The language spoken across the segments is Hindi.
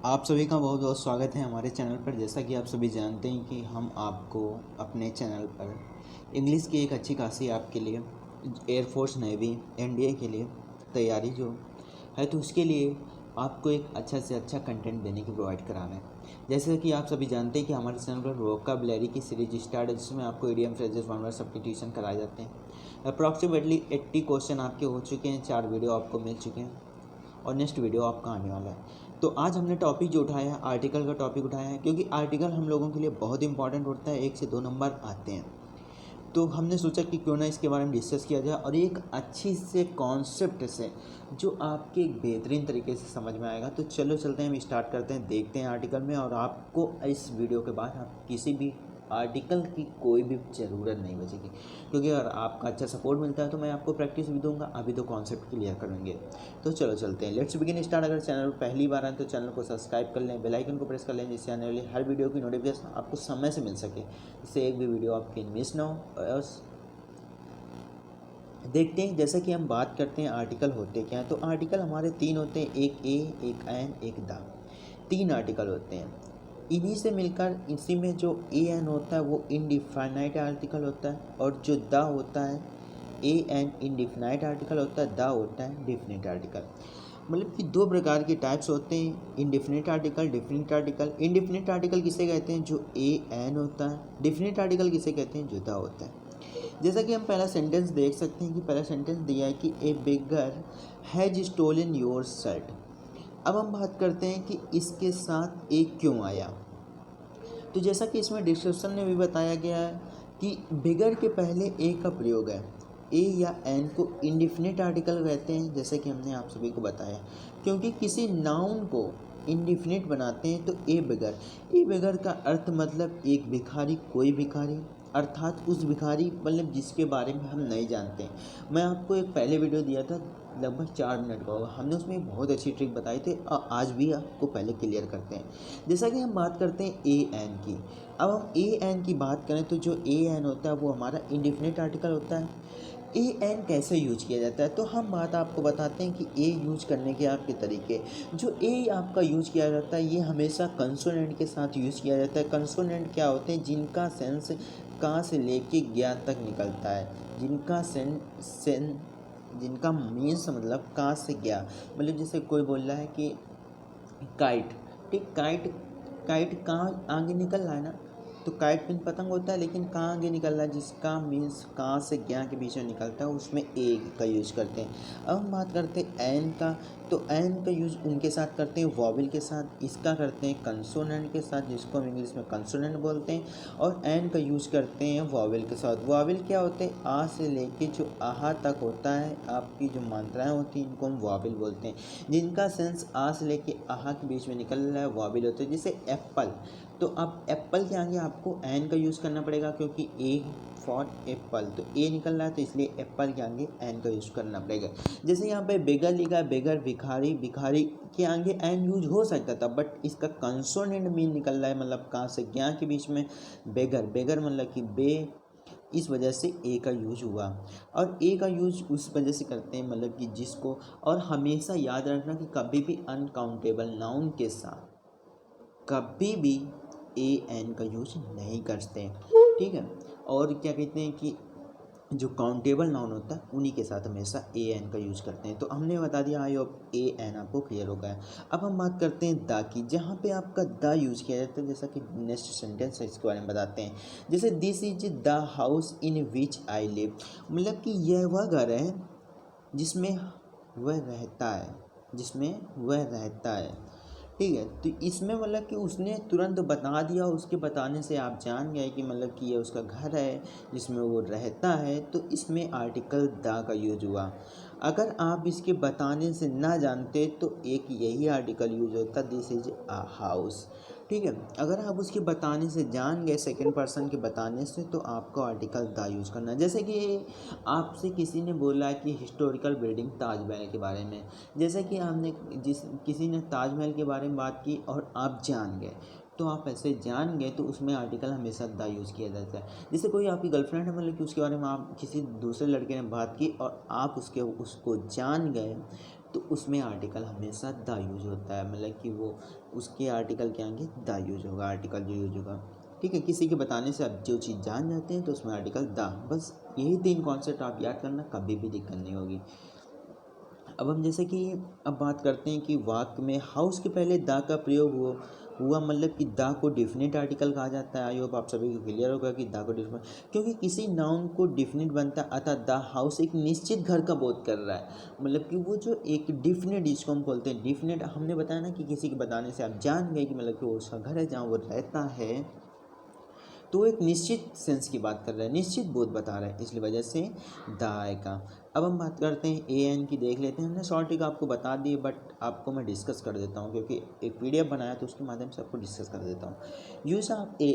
आप सभी का बहुत बहुत स्वागत है हमारे चैनल पर। जैसा कि आप सभी जानते हैं कि हम आपको अपने चैनल पर इंग्लिश की एक अच्छी खासी आपके लिए एयरफोर्स नेवी एनडीए के लिए तैयारी जो है, तो उसके लिए आपको एक अच्छा से अच्छा कंटेंट देने की प्रोवाइड करा रहे हैं। जैसे कि आप सभी जानते हैं कि हमारे चैनल पर वोकैबुलरी की सीरीज स्टार्ट है, जिसमें आपको idiom phrases one word substitution कराए जाते हैं। अप्रॉक्सीमेटली 80 क्वेश्चन आपके हो चुके हैं, 4 वीडियो आपको मिल चुके हैं और नेक्स्ट वीडियो आपका आने वाला है। तो आज हमने टॉपिक जो उठाया है, आर्टिकल का टॉपिक उठाया है, क्योंकि आर्टिकल हम लोगों के लिए बहुत इंपॉर्टेंट होता है। 1 से 2 नंबर आते हैं, तो हमने सोचा कि क्यों ना इसके बारे में डिस्कस किया जाए और एक अच्छी से कॉन्सेप्ट से जो आपके एक बेहतरीन तरीके से समझ में आएगा। तो चलो चलते हैं, हम स्टार्ट करते हैं, देखते हैं आर्टिकल में। और आपको इस वीडियो के बाद आप किसी भी आर्टिकल की कोई भी ज़रूरत नहीं बचेगी, क्योंकि अगर आपका अच्छा सपोर्ट मिलता है तो मैं आपको प्रैक्टिस भी दूंगा। अभी तो कॉन्सेप्ट क्लियर करेंगे। तो चलो चलते हैं, लेट्स बिगिन स्टार्ट। अगर चैनल पर पहली बार आए तो चैनल को सब्सक्राइब कर लें, बेल आइकन को प्रेस कर लें, जिससे आने वाली हर वीडियो की नोटिफिकेशन आपको समय से मिल सके, जिससे एक भी वीडियो आपकी मिस ना हो। और देखते हैं, जैसा कि हम बात करते हैं आर्टिकल होते क्या हैं। तो आर्टिकल हमारे 3 होते हैं, एक ए, एक एन, एक दा। 3 आर्टिकल होते हैं। इन्हीं से मिलकर इसी में जो ए एन होता है वो इनडिफाइनाइट आर्टिकल होता है, और जो दा होता है ए एन इनडिफिनाइट आर्टिकल होता है, दा होता है डिफिनिट आर्टिकल। मतलब कि 2 प्रकार के टाइप्स होते हैं, indefinite article, definite article. Indefinite article किसे कहते हैं? जो ए एन होता है। डिफिनिट आर्टिकल किसे कहते हैं? जो दा होता है। जैसा कि हम पहला सेंटेंस देख सकते हैं कि पहला सेंटेंस दिया है कि ए बिगर हैज स्टोलन योर शर्ट। अब हम बात करते हैं कि इसके साथ ए क्यों आया। तो जैसा कि इसमें डिस्क्रिप्शन में भी बताया गया है कि बिगर के पहले ए का प्रयोग है। ए या एन को इंडिफिनिट आर्टिकल कहते हैं, जैसे कि हमने आप सभी को बताया, क्योंकि किसी नाउन को इंडिफिनिट बनाते हैं। तो ए बिगर का अर्थ मतलब एक भिखारी, कोई भिखारी, अर्थात उस भिखारी मतलब जिसके बारे में हम नहीं जानते। मैं आपको एक पहले वीडियो दिया था, लगभग 4 मिनट का होगा, हमने उसमें एक बहुत अच्छी ट्रिक बताई थी, आज भी आपको पहले क्लियर करते हैं। जैसा कि हम बात करते हैं ए एन की। अब हम ए एन की बात करें तो जो ए एन होता है वो हमारा इंडिफिनिट आर्टिकल होता है। ए एन कैसे यूज किया जाता है, तो हम बात आपको बताते हैं कि ए यूज करने के आपके तरीके। जो ए आपका यूज किया जाता है ये हमेशा कंसोनेंट के साथ यूज किया जाता है। कंसोनेंट क्या होते हैं? जिनका सेंस का से लेके ज्ञा तक निकलता है, जिनका जिनका मीन्स मतलब का से ज्ञा। मतलब जैसे कोई बोल रहा है कि काइट, ठीक, काइट काइट कहाँ आगे निकल रहा है ना, तो काइट पिन पतंग होता है, लेकिन कहाँ आगे निकल रहा है? जिसका मीन्स कहाँ से ज्ञा के बीच में निकलता है, उसमें ए का यूज करते हैं। अब हम बात करते हैं एन का। तो एन का यूज उनके साथ करते हैं वॉवल के साथ, इसका करते हैं कंसोनेंट के साथ, जिसको हम इंग्लिश में कंसोनेंट बोलते हैं। और एन का यूज करते हैं वॉवल के साथ। वॉवल क्या होते हैं? आ से लेके जो आहा तक होता है, आपकी जो मात्राएं होती हैं इनको हम वॉवल बोलते हैं। जिनका सेंस आ से लेके आहा के बीच में निकल रहा है वॉवल होते हैं। जैसे एप्पल, तो अब एप्पल के आगे आपको एन का यूज़ करना पड़ेगा, क्योंकि ए फॉर एप्पल, तो ए निकल रहा है, तो इसलिए एप्पल के आगे एन का यूज़ करना पड़ेगा। जैसे यहाँ पे बेगर लिखा है, बेगर भिखारी, भिखारी के आगे एन यूज हो सकता था, बट इसका कंसोनेंट मीन निकल रहा है, मतलब कहाँ से ज्ञा के बीच में बेगर, बेगर मतलब कि बे, इस वजह से ए का यूज हुआ। और ए का यूज उस वजह से करते हैं मतलब कि जिसको, और हमेशा याद रखना कि कभी भी अनकाउंटेबल नाउन के साथ कभी भी ए एन का यूज नहीं करते हैं, ठीक है। और क्या कहते हैं कि जो काउंटेबल नाउन होता है उन्हीं के साथ हमेशा ए एन का यूज करते हैं। तो हमने बता दिया, आई होप ए एन आपको क्लियर हो गया है। अब हम बात करते हैं दा की, जहाँ पे आपका दा यूज किया जाता है। जैसा कि नेक्स्ट सेंटेंस है, इसके बारे में बताते हैं। जैसे this is the house in which I live, मतलब कि यह वह घर है जिसमें वह रहता है, जिसमें वह रहता है, ठीक है। तो इसमें मतलब कि उसने तुरंत बता दिया, उसके बताने से आप जान गए कि मतलब कि ये उसका घर है जिसमें वो रहता है, तो इसमें आर्टिकल द का यूज हुआ। अगर आप इसके बताने से ना जानते तो एक यही आर्टिकल यूज होता, दिस इज अ हाउस, ठीक है। अगर आप उसके बताने से जान गए, सेकंड पर्सन के बताने से, तो आपको आर्टिकल द यूज़ करना है। जैसे कि आपसे किसी ने बोला कि हिस्टोरिकल बिल्डिंग ताजमहल के बारे में, जैसे कि आपने किसी ने ताजमहल के बारे में बात की और आप जान गए, तो आप ऐसे जान गए तो उसमें आर्टिकल हमेशा द यूज़ किया जाता है। जैसे कोई आपकी गर्लफ्रेंड है, मतलब कि उसके बारे में आप किसी दूसरे लड़के ने बात की और आप उसको जान गए, तो उसमें आर्टिकल हमेशा द यूज होता है, मतलब कि वो उसके आर्टिकल के आगे द यूज होगा, आर्टिकल जो यूज होगा। ठीक है, किसी के बताने से आप जो चीज़ जान जाते हैं तो उसमें आर्टिकल द, बस यही 3 कॉन्सेप्ट आप याद करना, कभी भी दिक्कत नहीं होगी। अब हम जैसे कि अब बात करते हैं कि वाक्य में हाउस के पहले द का प्रयोग हुआ, मतलब कि द को डिफिनिट आर्टिकल कहा जाता है। आई होप आप सभी को क्लियर होगा कि द को डिफिनिट, क्योंकि किसी नाउन को डिफिनिट बनता है, अतः द हाउस एक निश्चित घर का बोध कर रहा है, मतलब कि वो जो एक डिफिनिट, जिसको हम बोलते हैं डिफिनिट, हमने बताया ना कि किसी के बताने से आप जान गए कि मतलब कि वो उसका घर है जहाँ वो रहता है, तो एक निश्चित सेंस की बात कर रहा है, निश्चित बोध बता रहा है, इसलिए वजह से द आएगा। अब हम बात करते हैं ए एन की, देख लेते हैं। हमने शॉर्ट ट्रिक आपको बता दी, बट आपको मैं डिस्कस कर देता हूँ क्योंकि एक पीडीएफ बनाया तो उसके माध्यम से आपको डिस्कस कर देता हूँ। यूज ऑफ ए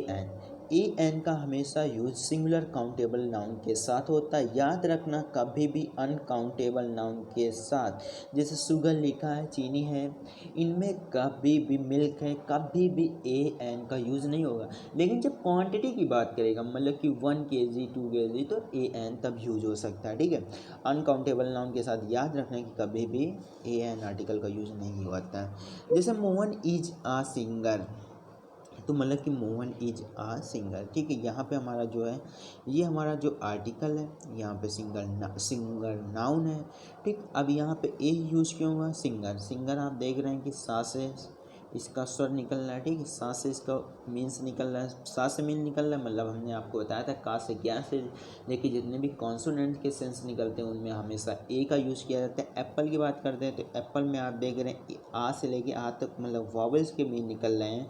एन का हमेशा यूज सिंगुलर काउंटेबल नाउन के साथ होता है। याद रखना, कभी भी अनकाउंटेबल नाउन के साथ, जैसे शुगर लिखा है, चीनी है, इनमें कभी भी मिल्क है, कभी भी ए एन का यूज़ नहीं होगा। लेकिन जब क्वांटिटी की बात करेगा, मतलब कि 1 kg 2 kg, तो ए एन तब यूज हो सकता है। ठीक है, अनकाउंटेबल नाउन के साथ याद रखना कि कभी भी ए एन आर्टिकल का यूज नहीं होता है। जैसे मोहन इज आ सिंगर, तो मतलब कि मोहन इज आ सिंगर। ठीक है, यहाँ पे हमारा जो है, ये हमारा जो आर्टिकल है, यहाँ पे सिंगर नाउन है। ठीक, अब यहाँ पे ए यूज क्यों हुआ, सिंगर। सिंगर आप देख रहे हैं कि सा से इसका स्वर निकल रहा है। ठीक है, सा से इसका मीन्स निकल रहा है, सा से मीन निकल रहा है, मतलब हमने आपको बताया था का से क्या से लेकिन जितने भी कॉन्सोनेंट के सेंस निकलते हैं उनमें हमेशा ए का यूज़ किया जाता है। एप्पल की बात करते हैं तो एप्पल में आप देख रहे हैं आ से लेके आ तक, मतलब वॉवेल्स के मीन निकल रहे हैं।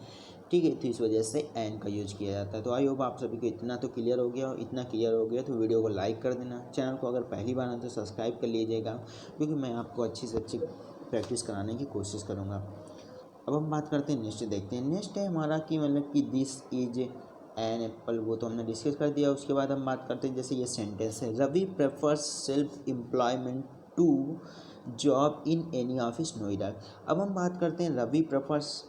ठीक है, तो इस वजह से एन का यूज किया जाता है। तो आई होप आप सभी को इतना तो क्लियर हो गया, और इतना क्लियर हो गया तो वीडियो को लाइक कर देना, चैनल को अगर पहली बार आए तो सब्सक्राइब कर लीजिएगा, क्योंकि मैं आपको अच्छी से अच्छी प्रैक्टिस कराने की कोशिश करूँगा। अब हम बात करते हैं नेक्स्ट, देखते हैं। नेक्स्ट है हमारा कि मतलब कि दिस इज एन एप्पल, वो तो हमने डिस्कस कर दिया। उसके बाद हम बात करते हैं, जैसे ये सेंटेंस है, Ravi prefers self employment to job in any office Noida. अब हम बात करते हैं रवि प्रेफर्स,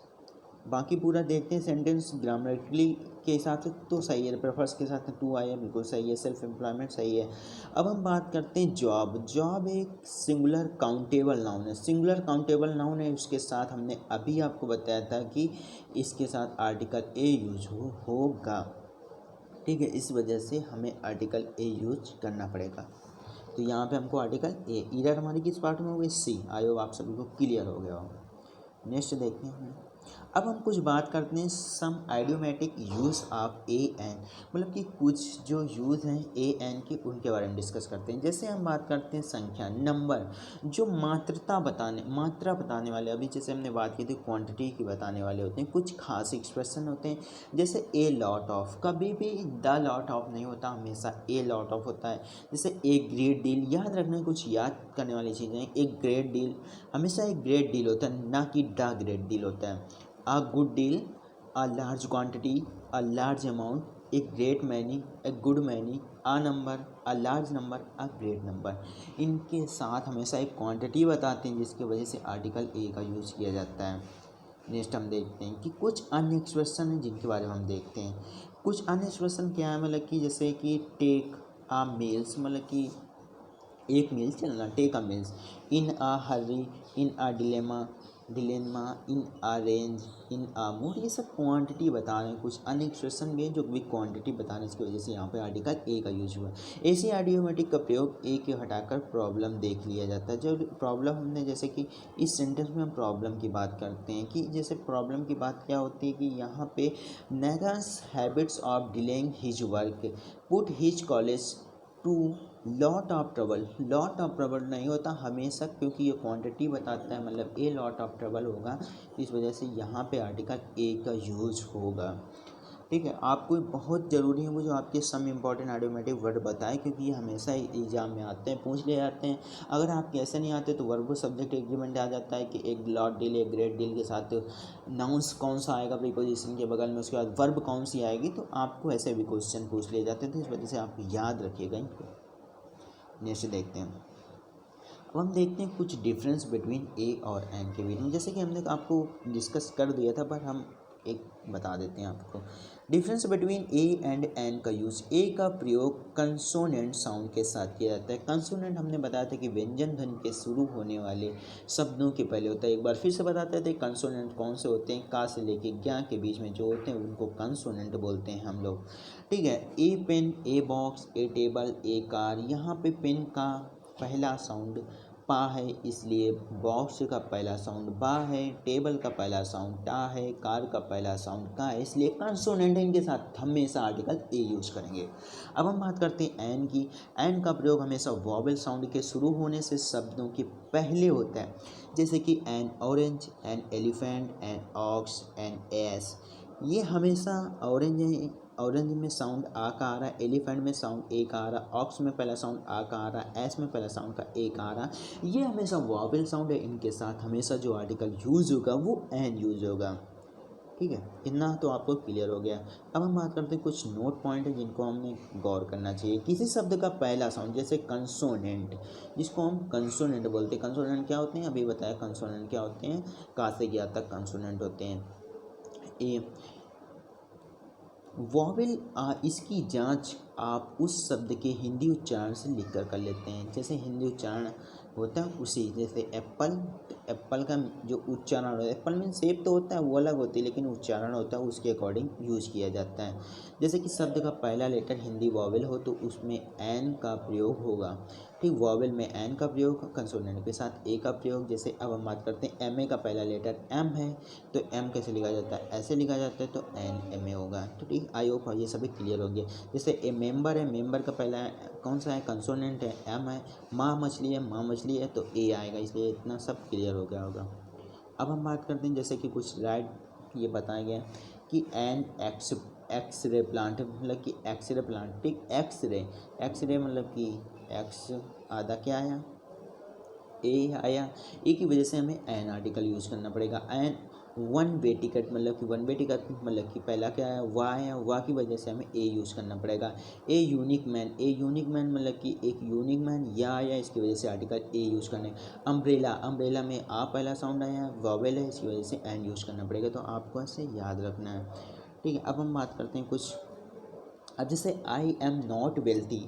बाकी पूरा देखते हैं सेंटेंस ग्रामेटिकली के हिसाब से तो सही है, प्रेफर्स के साथ टू आया बिल्कुल सही है, सेल्फ एम्प्लॉयमेंट सही है। अब हम बात करते हैं जॉब। जॉब एक सिंगुलर काउंटेबल नाउन है, सिंगुलर काउंटेबल नाउन है, उसके साथ हमने अभी आपको बताया था कि इसके साथ आर्टिकल ए यूज होगा। ठीक है, इस वजह से हमें आर्टिकल ए यूज करना पड़ेगा। तो यहाँ पे हमको आर्टिकल ए, इधर हमारी किस पार्ट में हो गई, सी। आई होप आप सभी को क्लियर हो गया हो। नेक्स्ट देखते हैं। अब हम कुछ बात करते हैं some idiomatic use of a an, मतलब कि कुछ जो यूज़ हैं ए एन के, उनके बारे में डिस्कस करते हैं। जैसे हम बात करते हैं संख्या, नंबर, जो मात्रा बताने वाले, अभी जैसे हमने बात की थी क्वांटिटी की बताने वाले होते हैं। कुछ खास एक्सप्रेशन होते हैं, जैसे ए लॉट ऑफ, कभी भी द लॉट ऑफ नहीं होता, हमेशा ए लॉट ऑफ होता है। जैसे ए ग्रेट डील, याद रखना, कुछ याद करने वाली चीज़ें हैं। एक ग्रेट डील, हमेशा एक ग्रेट डील होता है, ना कि द ग्रेट डील होता है। A good deal, a large quantity, a large amount, a great many, a good many, a number, a large number, a great number। इनके साथ हमेशा एक क्वांटिटी बताते हैं, जिसकी वजह से आर्टिकल ए का यूज किया जाता है। नेक्स्ट हम देखते हैं कि कुछ अन्य एक्सप्रेशन हैं जिनके बारे में हम देखते हैं। कुछ अन्य एक्सप्रेशन क्या है, मतलब कि जैसे कि टेक आ मील्स, मतलब कि एक मील चलना, take a meals, in a hurry, in a dilemma, in a range, in a mood, ये सब क्वांटिटी बता रहे हैं। कुछ अन्य एक्सप्रेशन भी है जो भी क्वांटिटी बता रहे हैं, इसकी वजह से यहाँ पे आर्टिकल ए का यूज हुआ। ऐसे आइडियोमेटिक का प्रयोग ए के हटाकर प्रॉब्लम देख लिया जाता है। जब प्रॉब्लम हमने, जैसे कि इस सेंटेंस में हम प्रॉब्लम की बात करते हैं, कि जैसे प्रॉब्लम की बात क्या होती है कि यहाँ पे Negan's habits of delaying his work put his college to lot of trouble. Lot of trouble नहीं होता हमेशा, क्योंकि ये क्वांटिटी बताता है, मतलब ए लॉट ऑफ ट्रबल होगा, इस वजह से यहाँ पे आर्टिकल ए का यूज होगा। ठीक है, आपको बहुत ज़रूरी है वो जो आपके सम इम्पॉर्टेंट आइडियोमेटिक वर्ड बताए, क्योंकि ये हमेशा एग्जाम में आते हैं, पूछ ले जाते हैं। अगर आपके ऐसे नहीं आते तो वर्ब सब्जेक्ट एग्रीमेंट आ जाता है कि एक लॉट डील, एक ग्रेट डील के साथ नाउंस कौन सा आएगा प्रीपोजिशन के बगल में, उसके बाद वर्ब कौन सी आएगी, तो आपको ऐसे भी क्वेश्चन पूछ लिए जाते हैं, तो इस वजह से आप याद रखिएगा इनको। नेक्स्ट देखते हैं। अब हम देखते हैं कुछ डिफरेंस बिटवीन ए और एन के बीच में। जैसे कि हमने आपको डिस्कस कर दिया था, पर हम एक बता देते हैं आपको। Difference between a and an का यूज़। ए का प्रयोग कंसोनेंट साउंड के साथ किया जाता है। कंसोनेंट हमने बताया था कि व्यंजन ध्वनि के शुरू होने वाले शब्दों के पहले होता है। एक बार फिर से बताते थे कंसोनेंट कौन से होते हैं। का से लेके ज्ञा के बीच में जो होते हैं उनको कंसोनेंट बोलते हैं हम लोग, ठीक है। A pen, a box, a table, a car. यहाँ पे पेन का पहला साउंड पा है, इसलिए बॉक्स का पहला साउंड बा है, टेबल का पहला साउंड टा है, कार का पहला साउंड का है, इसलिए कंसोनेंट इनके साथ हमेशा आर्टिकल ए यूज करेंगे। अब हम बात करते हैं एन की। एन का प्रयोग हमेशा वॉवेल साउंड के शुरू होने से शब्दों के पहले होता है, जैसे कि an orange, an elephant, an ox, an ass. ये हमेशा ऑरेंज में साउंड आ का आ रहा है, एलिफेंट में साउंड ए का आ रहा है, ऑक्स में पहला साउंड आ का आ रहा है, एस में पहला साउंड का ए का आ रहा है। ये हमेशा वॉवेल साउंड है, इनके साथ हमेशा जो आर्टिकल यूज होगा वो एन यूज होगा, ठीक है। इतना तो आपको क्लियर हो गया। अब हम बात करते हैं कुछ नोट पॉइंट है जिनको हमने गौर करना चाहिए। किसी शब्द का पहला साउंड, जैसे कंसोनेंट, जिसको हम कंसोनेंट बोलते हैं। कंसोनेंट क्या होते हैं, अभी बताया कंसोनेंट क्या होते हैं। का से ज्ञा तक कंसोनेंट होते हैं। ए वॉवेल इसकी जांच आप उस शब्द के हिंदी उच्चारण से लिख कर लेते हैं। जैसे हिंदी उच्चारण होता है उसी, जैसे एप्पल, तो एप्पल का जो उच्चारण होता है, एप्पल में शेप तो होता है वो अलग होती है, लेकिन उच्चारण होता है उसके अकॉर्डिंग यूज किया जाता है। जैसे कि शब्द का पहला लेटर हिंदी वॉवेल हो तो उसमें एन का प्रयोग होगा, ठीक। वॉवेल में एन का प्रयोग, कंसोनेंट के साथ ए का प्रयोग। जैसे अब हम बात करते हैं एम ए का पहला लेटर एम है तो एम कैसे लिखा जाता है, ऐसे लिखा जाता है, तो एन एम ए होगा, तो ठीक। आई होप ये सभी क्लियर हो गया। जैसे ए मेंबर है, मेंबर का पहला कौन सा है, कंसोनेंट है, एम है। माँ मछली है, माँ मछली है, तो ए आएगा, इसलिए इतना सब क्लियर हो गया होगा। अब हम बात करते हैं जैसे कि कुछ राइट ये बताया गया कि एन एक्सरे प्लांट, मतलब कि एक्सरे प्लांट, ठीक। एक्सरे मतलब कि एक्स आधा क्या आया, ए आया। ए की वजह से हमें एन आर्टिकल यूज़ करना पड़ेगा। एन वन वे टिकट, मतलब कि वन वे टिकट मतलब कि पहला क्या है, वाह आया, वाह की वजह से हमें ए यूज़ करना पड़ेगा। ए यूनिक मैन मतलब कि एक यूनिक मैन या आया, इसकी वजह से आर्टिकल ए यूज़ करने। अम्ब्रेला में आ पहला साउंड आया, वॉवेल है, इसकी वजह से एन यूज़ करना पड़ेगा, तो आपको ऐसे याद रखना है, ठीक है। अब हम बात करते हैं कुछ। अब जैसे I am not wealthy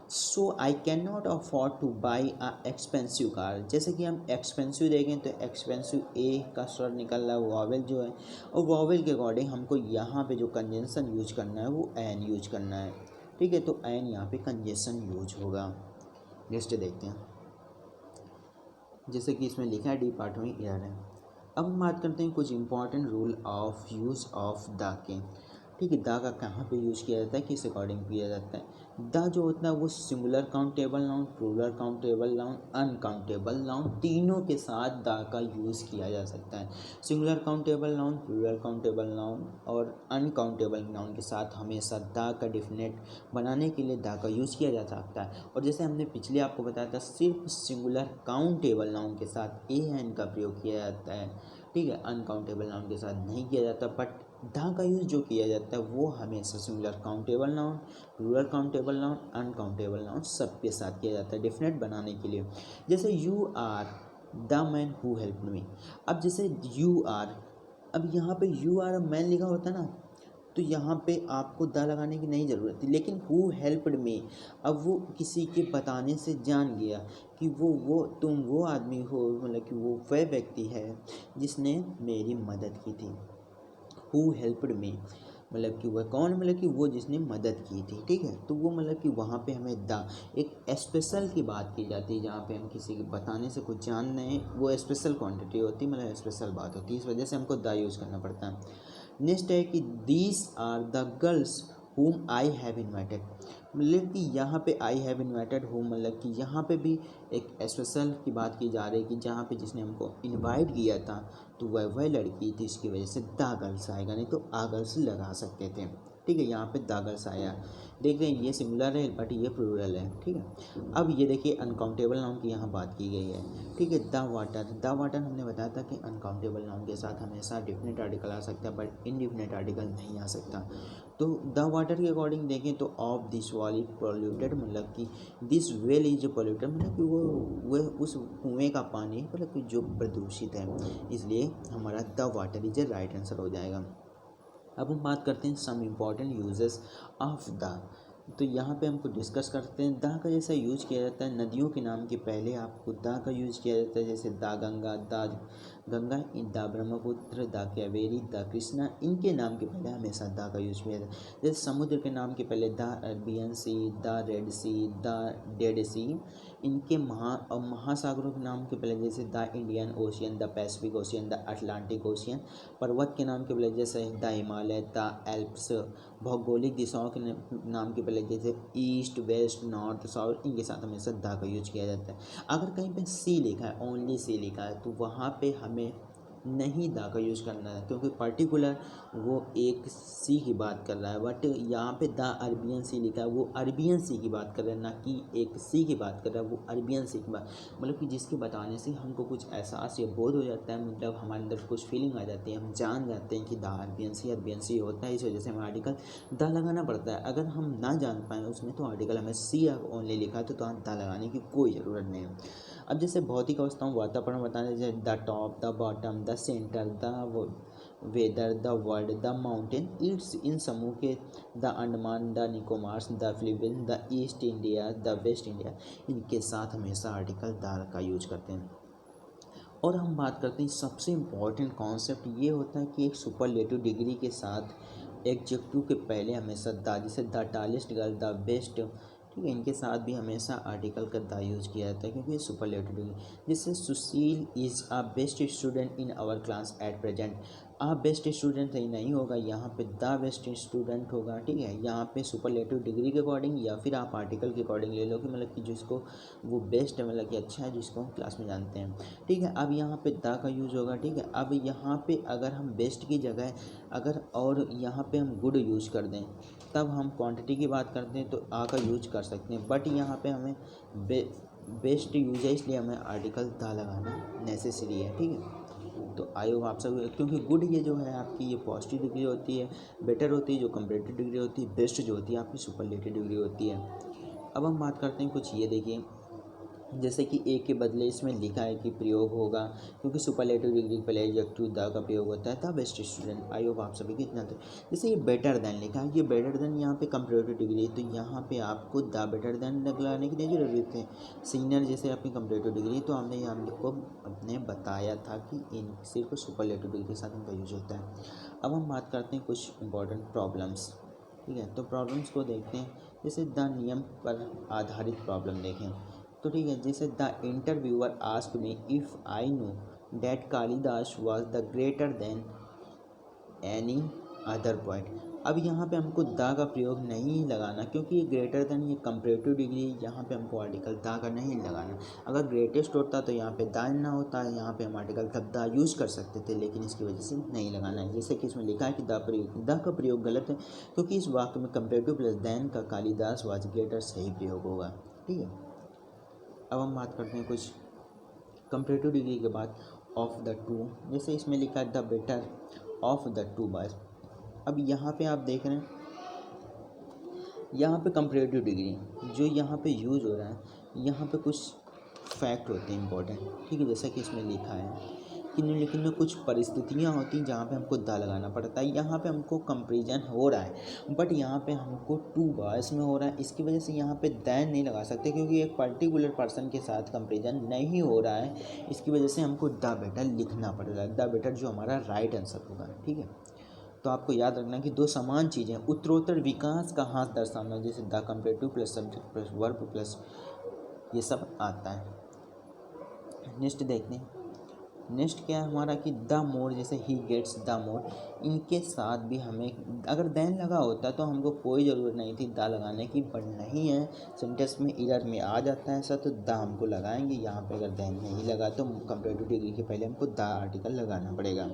so I can not afford two by a expensive car. जैसे कि हम एक्सपेंसिव देखें तो एक्सपेंसिव ए का स्वर निकल रहा है, वॉवेल जो है, और वॉवेल के अकॉर्डिंग हमको यहाँ पे जो कंजेंशन यूज करना है वो एन यूज करना है, ठीक है। तो एन यहाँ पे कंजेंशन यूज होगा। नेक्स्ट देखते हैं, जैसे कि इसमें लिखा है डी पार्ट में ईयर है। अब हम बात करते हैं कुछ important rule of use of the के, ठीक है। द का कहाँ पे यूज़ किया जाता है, किस अकॉर्डिंग किया जाता है। द जो होता है वो singular countable noun, plural countable noun, uncountable noun, तीनों के साथ द का यूज़ किया जा सकता है। Singular countable noun, plural countable noun और अनकाउंटेबल नाउन के साथ हमेशा द का डिफिनेट बनाने के लिए द का यूज़ किया जा सकता है। और जैसे हमने पिछले आपको बताया था, सिर्फ सिंगुलर काउंटेबल नाउन के साथ ए एन का प्रयोग किया जाता है, ठीक है। अनकाउंटेबल नाउन के साथ नहीं किया जाता। बट द का यूज़ जो किया जाता है वो हमेशा singular countable noun, plural countable noun, uncountable noun सबके साथ किया जाता है डेफिनेट बनाने के लिए। जैसे you are the man who helped me. अब जैसे यू आर, अब यहाँ पे यू आर मैन लिखा होता है ना, तो यहाँ पे आपको द लगाने की नहीं ज़रूरत थी, लेकिन हु हेल्प्ड मी, अब वो किसी के बताने से जान गया कि वो तुम वो आदमी हो, मतलब कि वो वह व्यक्ति है जिसने मेरी मदद की थी। हु हेल्प्ड मी मतलब कि वह कौन, मतलब कि वो जिसने मदद की थी, ठीक है। तो वो मतलब कि वहाँ पे हमें द एक स्पेशल की बात की जाती है, जहाँ पे हम किसी के बताने से कुछ जान रहे हैं, वो स्पेशल क्वांटिटी होती है, मतलब स्पेशल बात होती है, इस वजह से हमको द यूज़ करना पड़ता है। नेक्स्ट है कि these are the girls whom I have invited, मतलब कि यहाँ पे आई हैव इन्वाइटेड हूँ, मतलब कि यहाँ पे भी एक स्पेशल की बात की जा रही है कि जहाँ पे जिसने हमको इनवाइट किया था तो वह लड़की थी, इसकी वजह से द गर्ल्स आएगा, नहीं तो आ गर्ल्स लगा सकते थे, ठीक है। यहाँ पे द गर्ल्स आया, देख रहे हैं ये सिंगुलर है बट ये प्लूरल है, ठीक है। अब ये देखिए अनकाउंटेबल नाउन की यहाँ बात की गई है, ठीक है। द वाटर हमने बताया था कि अनकाउंटेबल नाउन के साथ हमेशा डिफिनेट आर्टिकल आ सकता है बट इनडिफिनेट आर्टिकल नहीं आ सकता। तो द वाटर के अकॉर्डिंग देखें तो ऑफ दिस वाल इज पोल्यूटेड, मतलब कि दिस वेल इज पोल्यूटेड, मतलब कि वो उस कुएँ का पानी मतलब कि जो प्रदूषित है, इसलिए हमारा the water is a right answer हो जाएगा। अब हम बात करते हैं some important uses of the. तो यहाँ पे हमको डिस्कस करते हैं दा का जैसा यूज किया जाता है नदियों के नाम के पहले आपको दा का यूज किया जाता है, जैसे दा गंगा, दा गंगा, दा ब्रह्मपुत्र, दा कावेरी, दा कृष्णा, इनके नाम के पहले हमेशा दा का यूज किया जाता है। जैसे समुद्र के नाम के पहले दा अरबियन सी, दा रेड सी, दा डेड सी। इनके महासागरों के नाम के पहले जैसे the Indian ocean, the Pacific ocean, the Atlantic ocean. पर्वत के नाम के पहले जैसे द हिमालय, द एल्प्स। भौगोलिक दिशाओं के नाम के पहले जैसे ईस्ट, वेस्ट, नॉर्थ, साउथ, इनके साथ हमेशा द का यूज किया जाता है। अगर कहीं पे सी लिखा है, ओनली सी लिखा है, तो वहाँ पे हमें नहीं दा का यूज करना है, क्योंकि पर्टिकुलर वो एक सी की बात कर रहा है। बट यहाँ पे द अरबियन सी लिखा है, वो अरबियन सी की बात कर रहा है, ना कि एक सी की बात कर रहा है, वो अरबियन सी की बात, मतलब कि जिसके बताने से हमको कुछ एहसास या बोध हो जाता है, मतलब हमारे अंदर कुछ फीलिंग आ जाती है, हम जान जाते हैं कि द अरबियन सी होता है। इस वजह से हमें आर्टिकल द लगाना पड़ता है। अगर हम ना जान पाएँ उसमें, तो आर्टिकल हमें सी ओनली लिखा है, तो द लगाने की कोई ज़रूरत नहीं है। अब जैसे भौतिक अवस्थाओं वातावरण बताने, जैसे the top, the bottom, the centre, the weather, the world, the mountain, it's, इन समूह के the Andaman, the Nicobars, the Philippines, the East India, the West India, इनके साथ हमेशा आर्टिकल द का यूज करते हैं। और हम बात करते हैं सबसे इम्पॉर्टेंट कॉन्सेप्ट ये होता है कि एक सुपरलेटिव डिग्री के साथ एडजेक्टिव के पहले हमेशा द, जैसे the tallest girl, the best, ठीक है, इनके साथ भी हमेशा आर्टिकल का द यूज किया जाता है, क्योंकि ये सुपरलेटिव डिग्री। जैसे Sushil is a best student in our class at present. A best student सही नहीं होगा, यहाँ पे द बेस्ट स्टूडेंट होगा, ठीक है। यहाँ पे सुपरलेटिव डिग्री के अकॉर्डिंग या फिर आप आर्टिकल के अकॉर्डिंग ले लो कि मतलब कि जिसको वो बेस्ट है, मतलब कि अच्छा है, जिसको हम क्लास में जानते हैं, ठीक है। अब यहाँ पे द का यूज होगा, ठीक है। अब यहाँ पे अगर हम बेस्ट की जगह अगर और यहाँ पे हम गुड यूज कर दें, तब हम क्वांटिटी की बात करते हैं तो आ का यूज कर सकते हैं। बट यहाँ पे हमें बेस्ट यूज है, इसलिए हमें आर्टिकल द लगाना नेसेसरी है, ठीक है। तो आई होप आप सब, क्योंकि गुड ये जो है आपकी ये पॉजिटिव डिग्री होती है, बेटर होती है जो कंपैरेटिव डिग्री होती है, बेस्ट जो होती है आपकी सुपरलेटिव डिग्री होती है। अब हम बात करते हैं कुछ, ये देखिए, जैसे कि ए के बदले इसमें लिखा है कि प्रयोग होगा, क्योंकि सुपरलेटिव डिग्री के पहले एडजेक्टिव द का प्रयोग होता है, the best student. I hope आप सभी को इतना था। जैसे ये बेटर देन लिखा है, ये बेटर देन यहाँ पे कंपैरेटिव डिग्री है, तो यहाँ पे आपको द बेटर देन लगाने की नहीं जरूरत है। सीनियर जैसे आपकी कंपैरेटिव डिग्री, तो हमने यहाँ को अपने बताया था कि इन सिर्फ सुपरलेटिव डिग्री के साथ इनका यूज होता है। अब हम बात करते हैं कुछ इंपॉर्टेंट प्रॉब्लम्स, ठीक है। तो प्रॉब्लम्स को देखते हैं, जैसे द नियम पर आधारित प्रॉब्लम देखें, तो ठीक है। जैसे the interviewer asked me if I know that Kalidas was the greater than any other point. अब यहाँ पे हमको द का प्रयोग नहीं लगाना, क्योंकि ये ग्रेटर देन ये कंपैरेटिव डिग्री, यहाँ पे हमको आर्टिकल द का नहीं लगाना। अगर ग्रेटेस्ट होता तो यहाँ पे द ना होता है, यहाँ पे हम आर्टिकल तब द यूज़ कर सकते थे, लेकिन इसकी वजह से नहीं लगाना है। जैसे कि इसमें लिखा है कि द का प्रयोग गलत है, क्योंकि इस वाक्य में कंपैरेटिव प्लस देन का कालिदास वाज ग्रेटर सही प्रयोग होगा, ठीक है। अब हम बात करते हैं कुछ कंपैरेटिव डिग्री के बाद ऑफ द टू, जैसे इसमें लिखा है the better of the two boys. अब यहाँ पे आप देख रहे हैं, यहाँ पे कंपैरेटिव डिग्री जो यहाँ पे यूज़ हो रहा है, यहाँ पे कुछ फैक्ट होते हैं इंपॉर्टेंट, ठीक है। जैसा कि इसमें लिखा है कि निम्नलिखित में कुछ परिस्थितियाँ होती हैं जहाँ पे हमको द लगाना पड़ता है। यहाँ पे हमको कंपैरिजन हो रहा है, बट यहाँ पे हमको टू बॉयज़ में हो रहा है, इसकी वजह से यहाँ पे दैन नहीं लगा सकते, क्योंकि एक पर्टिकुलर पर्सन के साथ कंपैरिजन नहीं हो रहा है। इसकी वजह से हमको द बेटर लिखना पड़ेगा, द बेटर जो हमारा राइट आंसर होगा, ठीक है। तो आपको याद रखना कि दो समान चीज़ें उत्तरोत्तर विकास का हाथ दर्शाना, जैसे the comparative plus subject plus verb plus ये सब आता है। नेक्स्ट देखते हैं, नेक्स्ट क्या है हमारा कि द मोर, जैसे ही गेट्स द मोर, इनके साथ भी हमें अगर दैन लगा होता तो हमको कोई ज़रूरत नहीं थी द लगाने की, बट नहीं है, सेंटेंस में एरर में आ जाता है ऐसा, तो द हमको लगाएंगे। यहाँ पे अगर दैन नहीं लगा तो कंपैरेटिव डिग्री के पहले हमको द आर्टिकल लगाना पड़ेगा।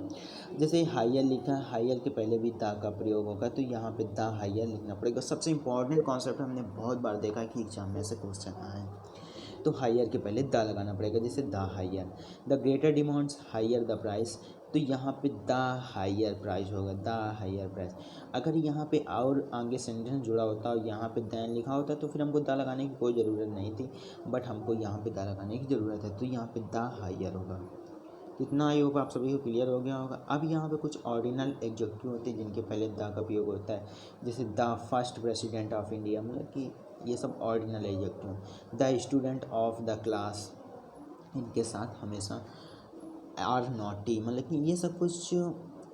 जैसे हायर लिखा है, हायर के पहले भी द का प्रयोग होगा, तो यहाँ पे द हायर लिखना पड़ेगा। सबसे इंपॉर्टेंट कॉन्सेप्ट हमने बहुत बार देखा है कि एग्जाम में से क्वेश्चन आए, तो हायर के पहले द लगाना पड़ेगा। जैसे the higher, the greater demands higher the price, तो यहाँ पे द हायर प्राइस होगा, द हायर प्राइस। अगर यहाँ पे और आगे सेंटेंस जुड़ा होता और यहाँ पे दैन लिखा होता तो फिर हमको द लगाने की कोई ज़रूरत नहीं थी, बट हमको यहाँ पे द लगाने की ज़रूरत है, तो यहाँ पे द हायर होगा। तो इतना आई होप आप सभी को क्लियर हो गया होगा। अब यहाँ पे कुछ ऑर्डिनल एडजेक्टिव होते हैं जिनके पहले द का उपयोग होता है, जैसे the first president of India, मतलब कि ये सब ordinal adjective. The student of the class, इनके साथ हमेशा आर नॉटी, मतलब कि ये सब कुछ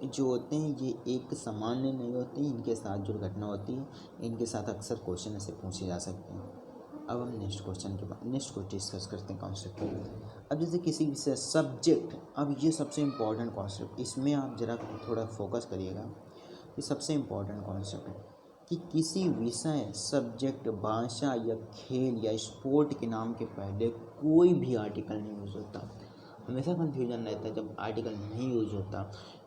जो होते हैं ये एक सामान्य नहीं होते, इनके साथ जो घटना होती है इनके साथ अक्सर क्वेश्चन ऐसे पूछे जा सकते हैं। अब हम नेक्स्ट क्वेश्चन के बाद नेक्स्ट को डिस्कस करते हैं कॉन्सेप्ट। अब जैसे किसी विषय सब्जेक्ट, अब ये सबसे इम्पोर्टेंट कॉन्सेप्ट, इसमें आप ज़रा थोड़ा फोकस करिएगा। ये सबसे इम्पोर्टेंट कॉन्सेप्ट है कि किसी विषय, सब्जेक्ट, भाषा या खेल या स्पोर्ट के नाम के पहले कोई भी आर्टिकल नहीं यूज़ होता। हमेशा कन्फ्यूजन रहता है जब आर्टिकल नहीं यूज होता।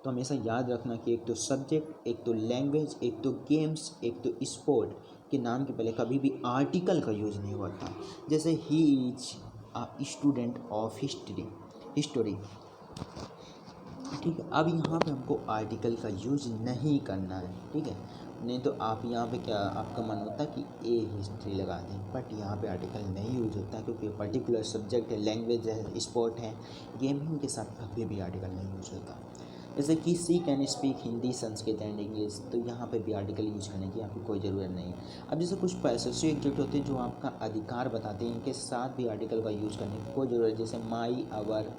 तो हमेशा याद रखना कि एक तो सब्जेक्ट, एक तो लैंग्वेज, एक तो गेम्स, एक तो स्पोर्ट के नाम के पहले कभी भी आर्टिकल का यूज़ नहीं होता। जैसे he is a student of history, ठीक है। अब यहाँ पे हमको आर्टिकल का यूज़ नहीं करना है, ठीक है। नहीं तो आप यहाँ पे क्या आपका मन होता है कि ए हिस्ट्री लगा दें, बट यहाँ पे आर्टिकल नहीं यूज होता क्योंकि पर्टिकुलर सब्जेक्ट है, लैंग्वेज है, स्पोर्ट है, गेमिंग के साथ कभी भी आर्टिकल नहीं यूज होता। जैसे कि she can speak Hindi, Sanskrit and English, तो यहाँ पे भी आर्टिकल यूज करने की आपको कोई ज़रूरत नहीं है। अब जैसे कुछ पैसेसिव एडजेक्टिव होते हैं जो आपका अधिकार बताते हैं, इनके साथ भी आर्टिकल का यूज़ करने की कोई ज़रूरत है। जैसे my, our,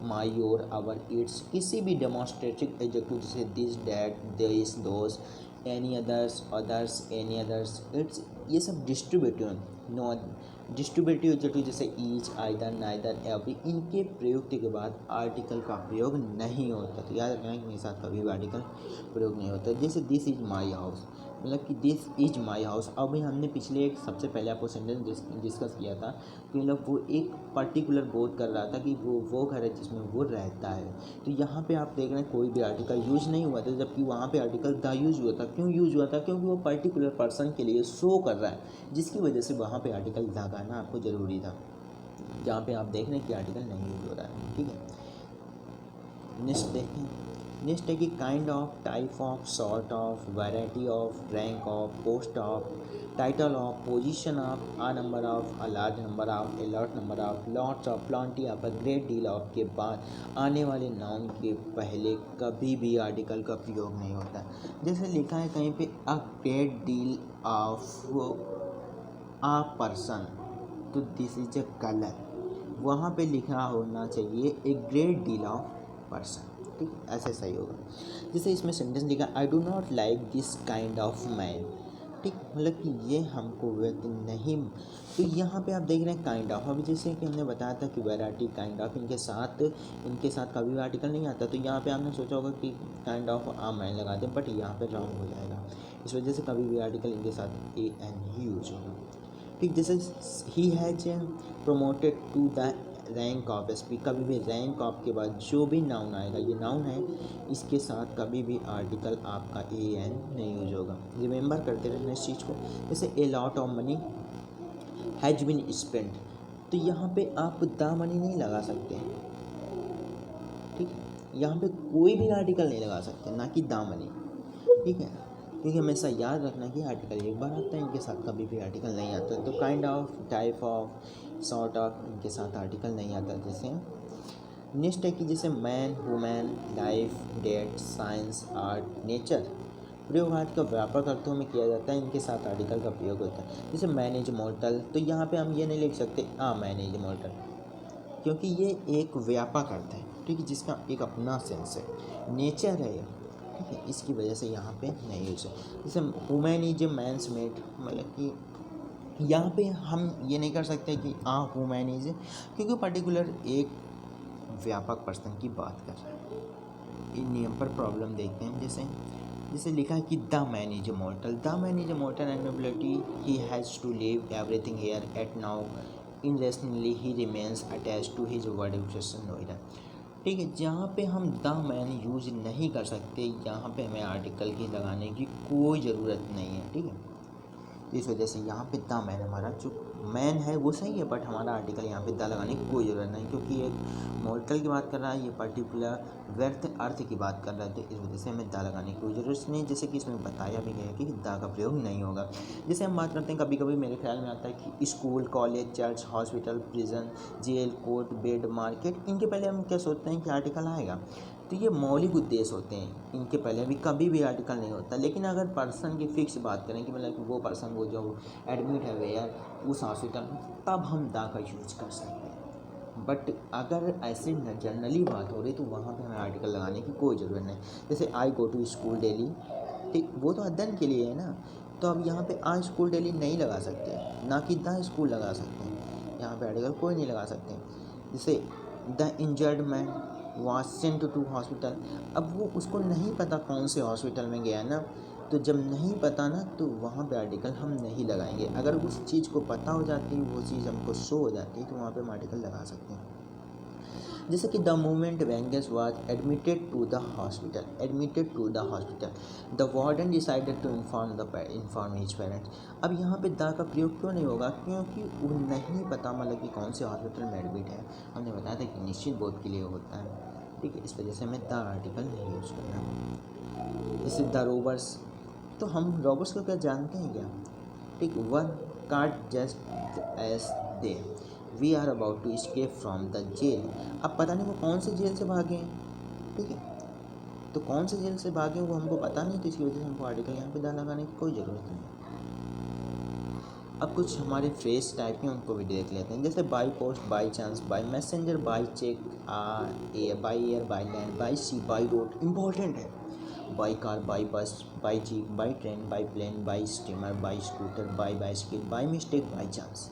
my, your, our, its, किसी भी डेमोन्स्ट्रेटिव एडजेक्टिव जैसे this, that, this, those, any others, any others, its, ये सब डिस्ट्रीब्यूटिव हैं। नो डिस्ट्रीब्यूटिव एडजेक्टिव जैसे ईच, आइदर, नाइदर, एवरी, इनके प्रयोग के बाद आर्टिकल का प्रयोग नहीं होता। तो याद रखना कि मेरे साथ कभी भी आर्टिकल प्रयोग नहीं होता। जैसे दिस इज़ माई हाउस, मतलब कि दिस इज माई हाउस। अभी हमने पिछले एक सबसे पहले आपको सेंटेंस डिस्कस किया था कि मतलब वो एक पर्टिकुलर बोध कर रहा था कि वो घर है जिसमें वो रहता है। तो यहाँ पे आप देख रहे हैं कोई भी आर्टिकल यूज नहीं हुआ था, जबकि वहाँ पे आर्टिकल द यूज हुआ था। क्यों यूज हुआ था? क्योंकि वो पर्टिकुलर पर्सन के लिए शो कर रहा है, जिसकी वजह से वहाँ पे आर्टिकल द लगाना आपको ज़रूरी था। जहाँ पे आप देख रहे हैं कि आर्टिकल नहीं यूज हो रहा है, ठीक है। नेक्स्ट देखें, नेक्स्ट है कि kind of, type of, sort of, variety of, rank of, post of, title of, position of, a number of, a large number of, a lot number of, lots of, Plantae of, a great deal of के बाद आने वाले नाउन के पहले कभी भी आर्टिकल का प्रयोग नहीं होता। जैसे लिखा है कहीं पे a great deal of a person, तो दिस इज अ कलर, वहाँ पे लिखा होना चाहिए a great deal of person, ठीक, ऐसे सही होगा। जैसे इसमें सेंटेंस लिखा I do not like this kind of man, ठीक, मतलब कि ये हमको व्यक्ति नहीं। तो यहाँ पे आप देख रहे हैं काइंड ऑफ, अभी जैसे कि हमने बताया था कि वैरायटी, काइंड ऑफ, इनके साथ कभी भी आर्टिकल नहीं आता। तो यहाँ पे आपने सोचा होगा कि काइंड ऑफ आ मैन लगा दें, बट यहाँ पे रॉन्ग हो जाएगा। इस वजह से कभी भी आर्टिकल इनके साथ ए एन ही यूज होगा, ठीक। जैसे he has promoted to the rank of SP, कभी भी रैंक ऑफ के बाद जो भी नाउन आएगा, ये नाउन है, इसके साथ कभी भी आर्टिकल आपका ए एन नहीं यूज होगा। रिमेंबर करते रहना इस चीज़ को। जैसे a lot of money has been spent, तो यहाँ पे आप द मनी नहीं लगा सकते, ठीक है। यहाँ पे कोई भी आर्टिकल नहीं लगा सकते, ना कि द मनी, ठीक है। क्योंकि हमेशा याद रखना कि आर्टिकल एक बार आता है, इनके साथ कभी भी आर्टिकल नहीं आता। तो kind of, type of, sort of, इनके साथ आर्टिकल नहीं आता। जैसे नेक्स्ट है कि जैसे man, women, life, date, science, art, nature, प्रयोग आज का व्यापक अर्थों में किया जाता है, इनके साथ आर्टिकल का प्रयोग होता है। जैसे मैन इज मॉर्टल, तो यहाँ पे हम ये नहीं लिख सकते मैन इज मॉर्टल, क्योंकि ये एक व्यापक अर्थ है, ठीक है, जिसका एक अपना सेंस है, नेचर है, ठीक है, इसकी वजह से यहाँ पे नहीं यूज है। जैसे women is a men's made, मतलब कि यहाँ पे हम ये नहीं कर सकते कि वुमेन इज, क्योंकि पर्टिकुलर एक व्यापक पर्सन की बात कर रहे हैं। इन नियम पर प्रॉब्लम देखते हैं। जैसे लिखा है कि the man is a mortal, the man is a mortal and nobility, he has to leave everything here at now, irrationally he remains attach to his word obsession Noida, ठीक है। जहाँ पे हम द मैन यूज नहीं कर सकते, यहाँ पे हमें आर्टिकल की लगाने की कोई ज़रूरत नहीं है, ठीक है। इस वजह से यहाँ पे द मैन हमारा चुप मैन है वो सही है, बट हमारा आर्टिकल यहाँ पे द लगाने की कोई ज़रूरत नहीं, क्योंकि एक मॉर्टल की बात कर रहा है, ये पर्टिकुलर व्यर्थ अर्थ की बात कर रहा है, तो इस वजह से हमें द लगाने की कोई ज़रूरत नहीं। जैसे कि इसमें बताया भी गया है कि द का प्रयोग नहीं होगा। जैसे हम बात करते हैं, कभी कभी मेरे ख्याल में आता है कि school, college, church, hospital, prison, jail, court, bed, market, इनके पहले हम क्या सोचते हैं कि आर्टिकल आएगा। तो ये मौलिक उद्देश्य होते हैं, इनके पहले भी कभी भी आर्टिकल नहीं होता। लेकिन अगर पर्सन की फिक्स बात करें कि मतलब कि वो पर्सन वो जो एडमिट है वेयर उस हॉस्पिटल में, तब हम दा का यूज कर सकते हैं। बट अगर ऐसे जनरली बात हो रही तो वहाँ पे हमें आर्टिकल लगाने की कोई ज़रूरत नहीं। जैसे आई गो टू स्कूल डेली, ठीक, वो तो अध्ययन के लिए है ना, तो अब यहाँ पे आई स्कूल डेली नहीं लगा सकते, ना कि द स्कूल लगा सकते हैं, यहाँ पे आर्टिकल कोई नहीं लगा सकते। जैसे the injured man was sent to hospital, अब वो उसको नहीं पता कौन से हॉस्पिटल में गया ना, तो जब नहीं पता ना तो वहाँ पे आर्टिकल हम नहीं लगाएंगे। अगर उस चीज़ को पता हो जाती है, वो चीज़ हमको शो हो जाती है, तो वहाँ पे हम आर्टिकल लगा सकते हैं। जैसे कि the moment Vengus was admitted to the hospital, the warden decided to inform his parents. अब यहाँ पे द का प्रयोग क्यों नहीं होगा, क्योंकि वो नहीं पता मतलब कि कौन से हॉस्पिटल में एडमिट है। हमने बताया था कि निश्चित बोध के लिए होता है, ठीक है, इस वजह से हमें द आर्टिकल नहीं यूज करना। जैसे द रोबर्स, तो हम रॉबर्स को क्या जानते हैं क्या, ठीक, one card just as they we are about to escape from the jail. अब पता नहीं वो कौन से जेल से भागे हैं, ठीक है, तो कौन से जेल से भागे वो हमको पता नहीं, तो इसकी वजह से हमको आर्टिकल यहाँ पे द लगाने की कोई ज़रूरत नहीं। अब कुछ हमारे फ्रेज टाइप के उनको भी देख लेते हैं। जैसे by post, by chance, by messenger, by cheque, by air, by land, by sea, by road, important है। By car, by bus, by jeep, by train, by plane, by steamer, by scooter, by bicycle, by mistake, by chance.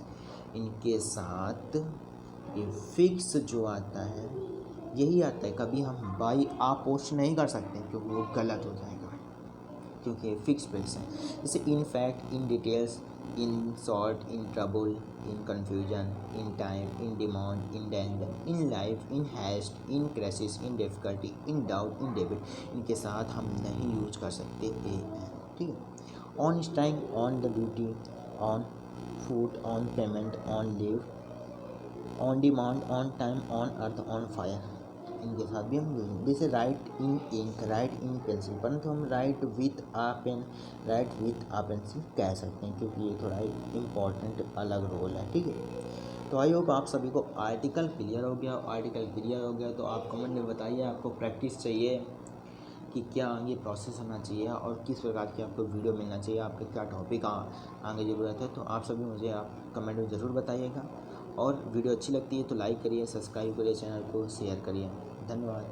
इनके साथ ये फिक्स जो आता है यही आता है। कभी हम बाई आ पोस्ट नहीं कर सकते क्योंकि वो गलत हो जाएगा, क्योंकि ये फिक्स फ्रेज है। जैसे in fact, in details, in short, in trouble, in confusion, in time, in demand, in danger, in life, in heist, in crisis, in difficulty, in doubt, in debit, इनके साथ हम नहीं यूज कर सकते ए, ठीक है। On strike, on the duty, on food, on payment, on leave, on demand, on time, on earth, on fire, इनके साथ भी हम यूज। जैसे write in ink, write in pencil, परंतु हम write with a pen, write with a pencil कह सकते हैं, क्योंकि ये थोड़ा एक इम्पॉर्टेंट अलग रोल है, ठीक है। तो आई होप आप सभी को आर्टिकल क्लियर हो गया। आर्टिकल क्लियर हो गया तो आप कमेंट में बताइए आपको प्रैक्टिस चाहिए कि क्या आगे प्रोसेस होना चाहिए और किस प्रकार की आपको वीडियो मिलना चाहिए, आपके क्या टॉपिक आगे ज़रूरत है। तो आप सभी मुझे आप कमेंट में ज़रूर बताइएगा, और वीडियो अच्छी लगती है तो लाइक करिए, सब्सक्राइब करिए, चैनल को शेयर करिए। धन्यवाद।